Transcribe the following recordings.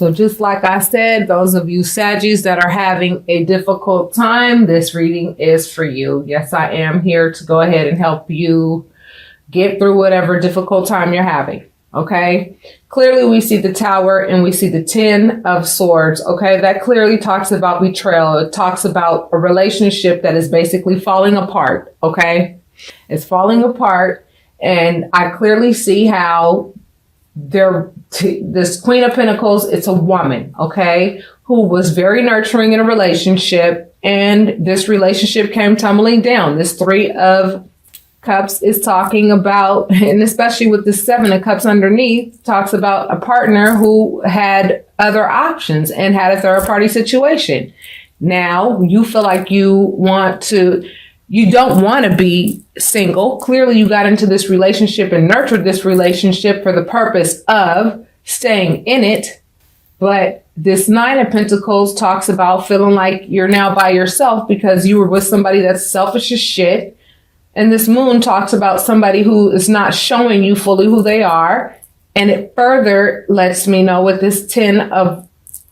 So just like I said, those of you Saggies that are having a difficult time, this reading is for you. Yes, I am here to go ahead and help you get through whatever difficult time you're having. Okay. Clearly we see the Tower and we see the 10 of Swords. Okay. That clearly talks about betrayal. It talks about a relationship that is basically falling apart. Okay. It's falling apart. And I clearly see how this Queen of Pentacles, it's a woman. Okay. Who was very nurturing in a relationship, and this relationship came tumbling down. This 3 of Cups is talking about, and especially with the 7 of Cups underneath, talks about a partner who had other options and had a third party situation. Now you feel like you don't want to be single. Clearly you got into this relationship and nurtured this relationship for the purpose of staying in it. But this 9 of Pentacles talks about feeling like you're now by yourself because you were with somebody that's selfish as shit. And this Moon talks about somebody who is not showing you fully who they are. And it further lets me know with this 10 of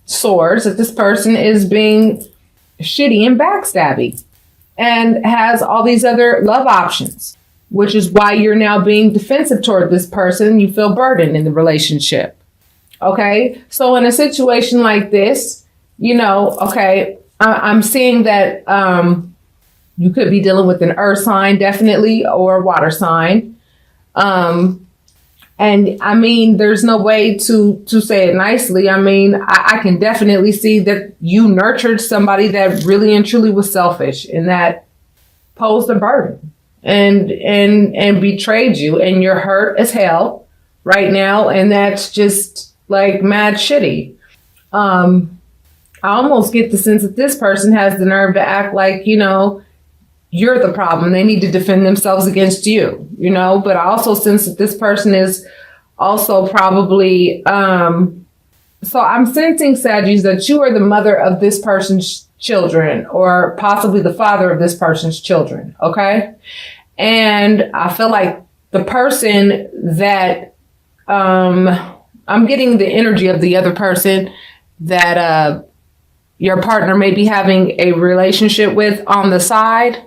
Swords that this person is being shitty and backstabby and has all these other love options, which is why you're now being defensive toward this person. You feel burdened in the relationship. Okay. So in a situation like this, okay, I'm seeing that, you could be dealing with an earth sign, definitely, or a water sign. And I mean, there's no way to say it nicely. I mean, I can definitely see that you nurtured somebody that really and truly was selfish and that posed a burden and betrayed you, and you're hurt as hell right now. And that's just like mad shitty. I almost get the sense that this person has the nerve to act like, you're the problem. They need to defend themselves against you, but I also sense that this person is also probably, so I'm sensing, Saggies, that you are the mother of this person's children or possibly the father of this person's children. Okay. And I feel like the person that, I'm getting the energy of the other person that, your partner may be having a relationship with on the side.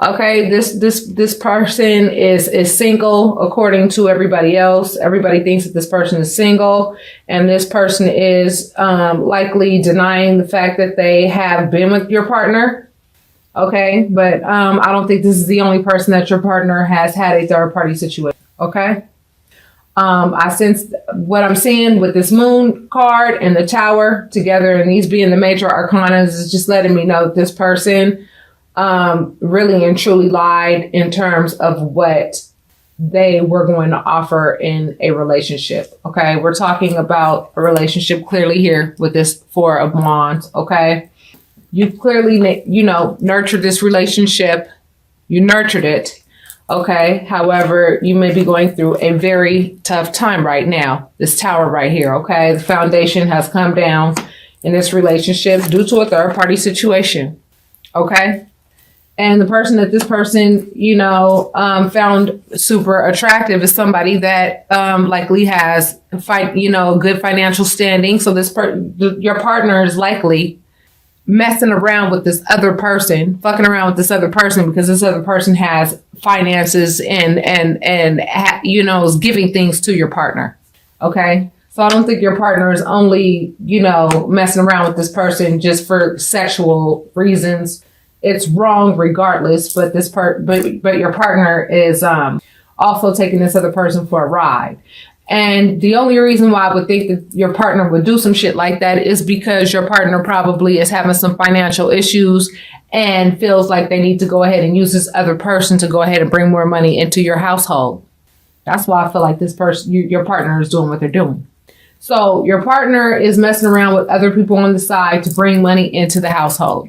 Okay, this person is single according to everybody else. Everybody thinks that this person is single, and this person is likely denying the fact that they have been with your partner. Okay, but I don't think this is the only person that your partner has had a third party situation. Okay. I sense what I'm seeing with this Moon card and the Tower together, and these being the major arcanas, is just letting me know that this person really and truly lied in terms of what they were going to offer in a relationship. Okay. We're talking about a relationship clearly here with this 4 of Wands. Okay. You clearly, nurtured this relationship. You nurtured it. Okay. However, you may be going through a very tough time right now. This Tower right here. Okay. The foundation has come down in this relationship due to a third party situation. Okay. And the person that this person, found super attractive is somebody that likely has good financial standing. So your partner is likely messing around with this other person, fucking around with this other person because this other person has finances and is giving things to your partner. Okay. So I don't think your partner is only, messing around with this person just for sexual reasons. It's wrong regardless, but but your partner is also taking this other person for a ride. And the only reason why I would think that your partner would do some shit like that is because your partner probably is having some financial issues and feels like they need to go ahead and use this other person to go ahead and bring more money into your household. That's why I feel like this person, your partner, is doing what they're doing. So your partner is messing around with other people on the side to bring money into the household.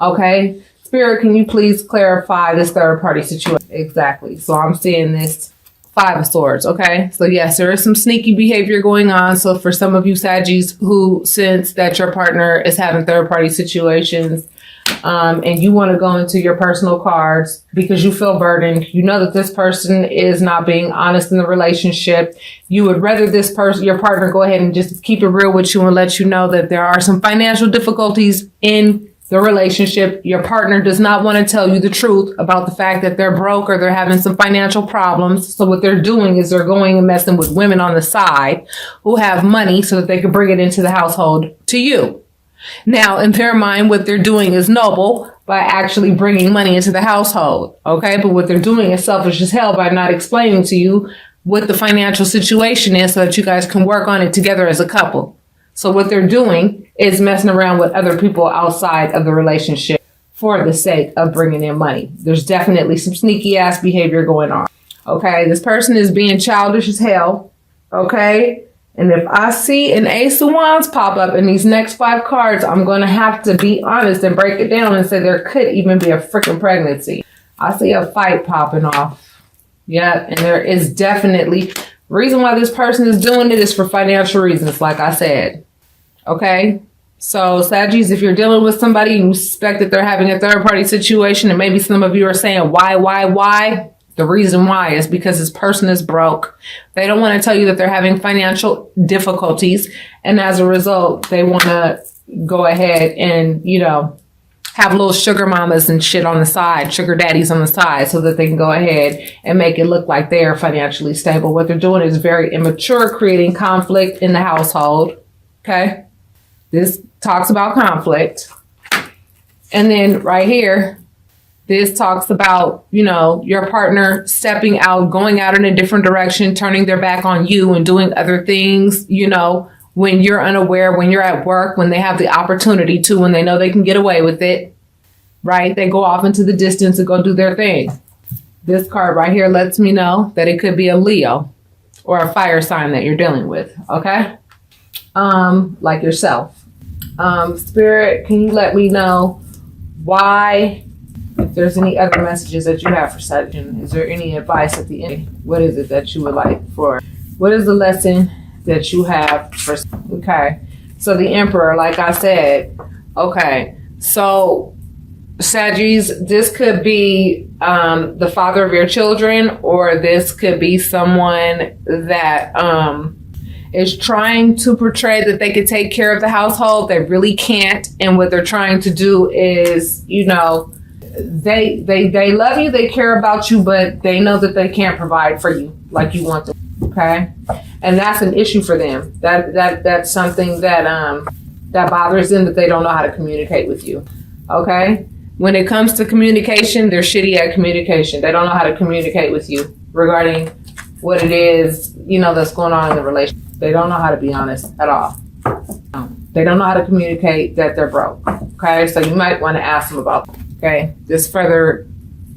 Okay. Spirit, can you please clarify this third party situation? Exactly. So I'm seeing this 5 of Swords. Okay. So yes, there is some sneaky behavior going on. So for some of you Saggies who sense that your partner is having third party situations, and you want to go into your personal cards because you feel burdened. You know that this person is not being honest in the relationship. You would rather this person, your partner, go ahead and just keep it real with you and let you know that there are some financial difficulties in the relationship. Your partner does not want to tell you the truth about the fact that they're broke or they're having some financial problems. So what they're doing is they're going and messing with women on the side who have money so that they can bring it into the household to you. Now, in their mind, what they're doing is noble by actually bringing money into the household. Okay. But what they're doing is selfish as hell by not explaining to you what the financial situation is so that you guys can work on it together as a couple. So what they're doing is messing around with other people outside of the relationship for the sake of bringing in money. There's definitely some sneaky ass behavior going on. Okay. This person is being childish as hell. Okay. And if I see an Ace of Wands pop up in these next 5 cards, I'm going to have to be honest and break it down and say there could even be a freaking pregnancy. I see a fight popping off. Yeah, and there is definitely the reason why this person is doing it is for financial reasons, like I said. Okay? So, Saggies, if you're dealing with somebody and you suspect that they're having a third-party situation, and maybe some of you are saying, why? The reason why is because this person is broke. They don't want to tell you that they're having financial difficulties. And as a result, they want to go ahead and, have little sugar mamas and shit on the side, sugar daddies on the side, so that they can go ahead and make it look like they are financially stable. What they're doing is very immature, creating conflict in the household. Okay. This talks about conflict. And then right here, this talks about, your partner stepping out, going out in a different direction, turning their back on you and doing other things, when you're unaware, when you're at work, when they have the opportunity to, when they know they can get away with it, right? They go off into the distance and go do their thing. This card right here lets me know that it could be a Leo or a fire sign that you're dealing with. Okay. Like yourself. Spirit, can you let me know why? If there's any other messages that you have for Sagittarius, is there any advice at the end? What is it that you would like for? What is the lesson that you have for? Okay. So the Emperor, like I said, okay. So Sagittarius, this could be the father of your children, or this could be someone that is trying to portray that they could take care of the household. They really can't. And what they're trying to do is, they love you, they care about you, but they know that they can't provide for you like you want them. Okay. And that's an issue for them. That's something that bothers them, that they don't know how to communicate with you. Okay. When it comes to communication, they're shitty at communication. They don't know how to communicate with you regarding what it is, that's going on in the relationship. They don't know how to be honest at all. They don't know how to communicate that they're broke. Okay. So you might want to ask them about that. Okay, this further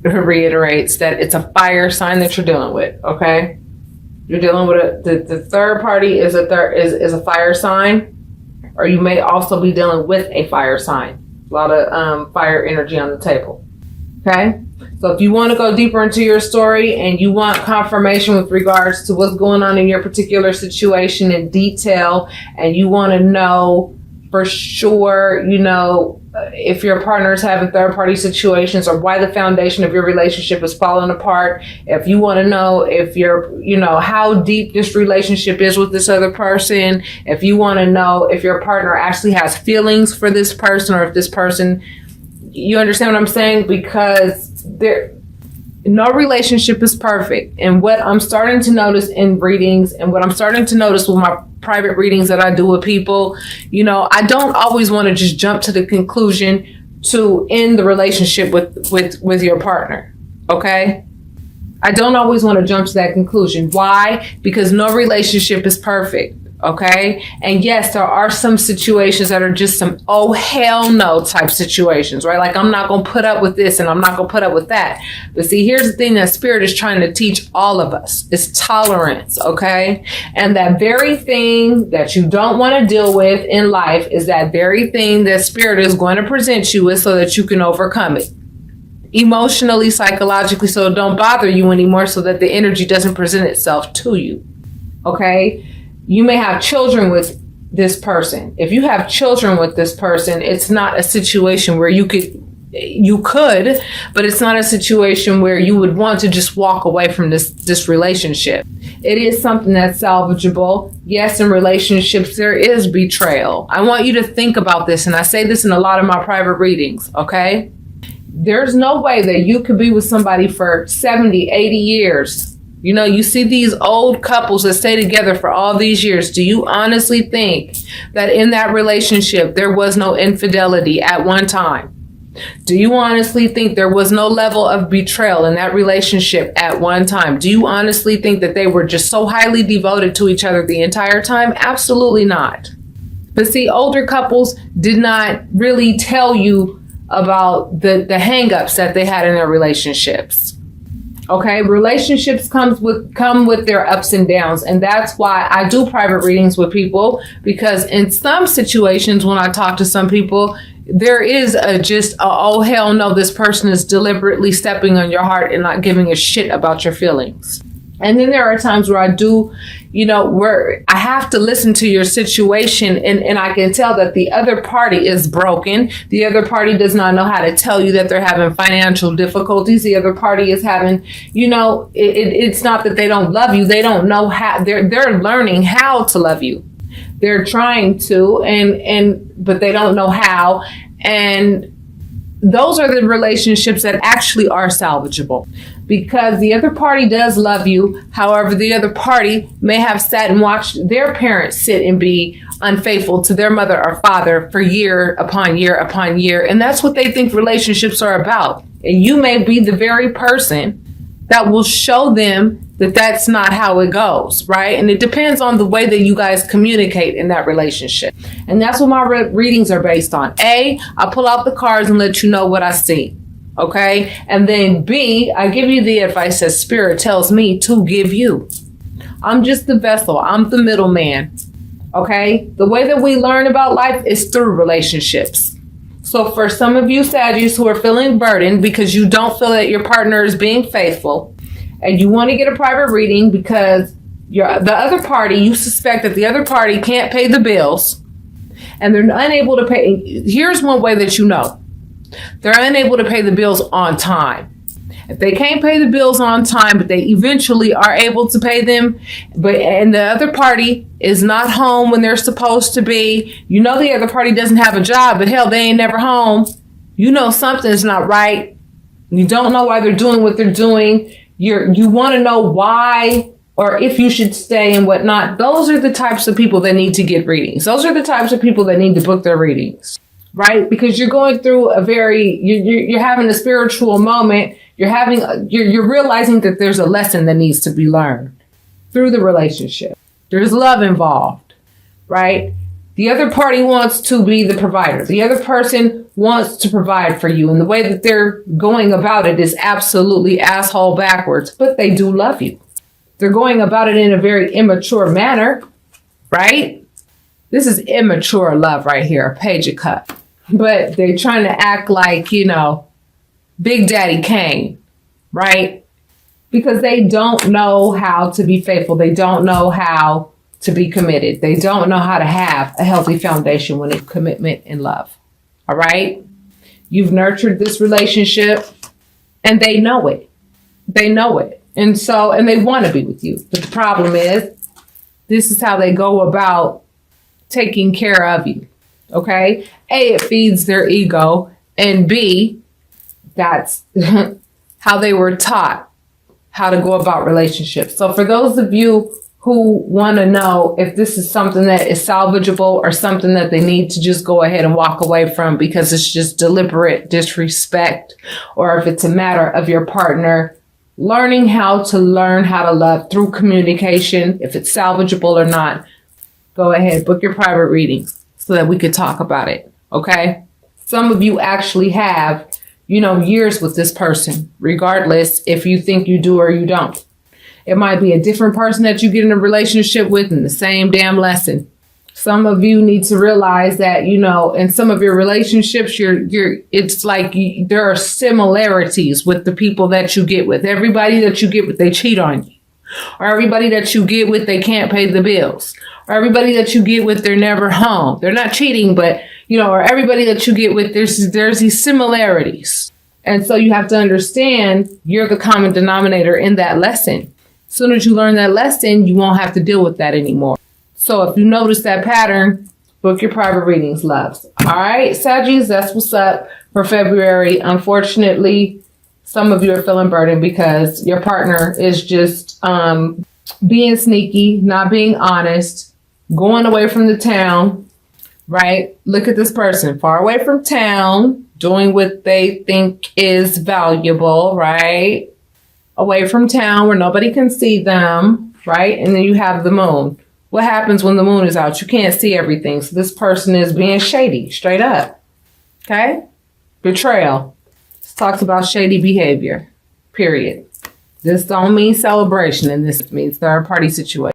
reiterates that it's a fire sign that you're dealing with. Okay, you're dealing with the third party is a fire sign, or you may also be dealing with a fire sign. A lot of fire energy on the table. Okay, so if you want to go deeper into your story and you want confirmation with regards to what's going on in your particular situation in detail, and you want to know for sure, if your partner is having third-party situations or why the foundation of your relationship is falling apart, if you want to know if how deep this relationship is with this other person, if you want to know if your partner actually has feelings for this person, or if this person, you understand what I'm saying? Because no relationship is perfect. And what I'm starting to notice in readings, and what I'm starting to notice with my private readings that I do with people, I don't always want to just jump to the conclusion to end the relationship with your partner. Okay. I don't always want to jump to that conclusion. Why? Because no relationship is perfect. Okay. And yes, there are some situations that are just some, oh, hell no type situations, right? Like, I'm not going to put up with this and I'm not going to put up with that. But see, here's the thing that Spirit is trying to teach all of us is tolerance. Okay. And that very thing that you don't want to deal with in life is that very thing that Spirit is going to present you with so that you can overcome it. Emotionally, psychologically, so it don't bother you anymore, so that the energy doesn't present itself to you. Okay. You may have children with this person. If you have children with this person, it's not a situation where you could You could, but it's not a situation where you would want to just walk away from this relationship. It is something that's salvageable. Yes, in relationships, there is betrayal. I want you to think about this, and I say this in a lot of my private readings, okay? There's no way that you could be with somebody for 70, 80 years. You know, you see these old couples that stay together for all these years. Do you honestly think that in that relationship, there was no infidelity at one time? Do you honestly think there was no level of betrayal in that relationship at one time? Do you honestly think that they were just so highly devoted to each other the entire time? Absolutely not. But see, older couples did not really tell you about the hang-ups that they had in their relationships. Okay, relationships come with their ups and downs, and that's why I do private readings with people, because in some situations when I talk to some people, there is oh hell no, this person is deliberately stepping on your heart and not giving a shit about your feelings. And then there are times where I do, where I have to listen to your situation and I can tell that the other party is broken. The other party does not know how to tell you that they're having financial difficulties. The other party is having, it's not that they don't love you. They don't know how. They're learning how to love you. They're trying to, but they don't know how. And those are the relationships that actually are salvageable, because the other party does love you. However, the other party may have sat and watched their parents sit and be unfaithful to their mother or father for year upon year upon year. And that's what they think relationships are about. And you may be the very person that will show them that that's not how it goes, right? And it depends on the way that you guys communicate in that relationship. And that's what my readings are based on. A, I pull out the cards and let you know what I see, okay? And then B, I give you the advice that Spirit tells me to give you. I'm just the vessel. I'm the middleman, okay? The way that we learn about life is through relationships. So for some of you Sagittarius who are feeling burdened because you don't feel that your partner is being faithful, and you want to get a private reading because the other party, you suspect that the other party can't pay the bills and they're unable to pay. Here's one way that you know. They're unable to pay the bills on time. If they can't pay the bills on time, but they eventually are able to pay them, and the other party is not home when they're supposed to be, the other party doesn't have a job, but hell, they ain't never home. Something's not right. You don't know why they're doing what they're doing. You want to know why or if you should stay and whatnot. Those are the types of people that need to get readings. Those are the types of people that need to book their readings, right? Because you're going through you're having a spiritual moment. You're realizing that there's a lesson that needs to be learned through the relationship. There's love involved, right? The other party wants to be the provider. The other person wants to provide for you. And the way that they're going about it is absolutely asshole backwards. But they do love you. They're going about it in a very immature manner, right? This is immature love right here, Page of Cups. But they're trying to act like, Big Daddy Kane, right? Because they don't know how to be faithful. They don't know how to be committed. They don't know how to have a healthy foundation when it's commitment and love. All right? You've nurtured this relationship and they know it. They know it. And they want to be with you. But the problem is, this is how they go about taking care of you. Okay? A, it feeds their ego. And B, that's how they were taught how to go about relationships. So for those of you who want to know if this is something that is salvageable or something that they need to just go ahead and walk away from because it's just deliberate disrespect, or if it's a matter of your partner learning how to love through communication, if it's salvageable or not, go ahead, book your private readings so that we could talk about it. Okay? Some of you actually have, years with this person, regardless if you think you do or you don't. It might be a different person that you get in a relationship with in the same damn lesson. Some of you need to realize that, in some of your relationships, it's like there are similarities with the people that you get with. Everybody that you get with, they cheat on you. Or everybody that you get with, they can't pay the bills. Or everybody that you get with, they're never home. They're not cheating, but, or everybody that you get with, there's these similarities. And so you have to understand you're the common denominator in that lesson. As soon as you learn that lesson, you won't have to deal with that anymore. So if you notice that pattern, book your private readings, loves. All right, Saggies, that's what's up for February. Unfortunately, some of you are feeling burdened because your partner is just being sneaky, not being honest, going away from the town, right? Look at this person, far away from town, doing what they think is valuable, right? Away from town where nobody can see them, right? And then you have the moon. What happens when the moon is out? You can't see everything. So this person is being shady, straight up. Okay? Betrayal. This talks about shady behavior, period. This don't mean celebration, and this means third party situation.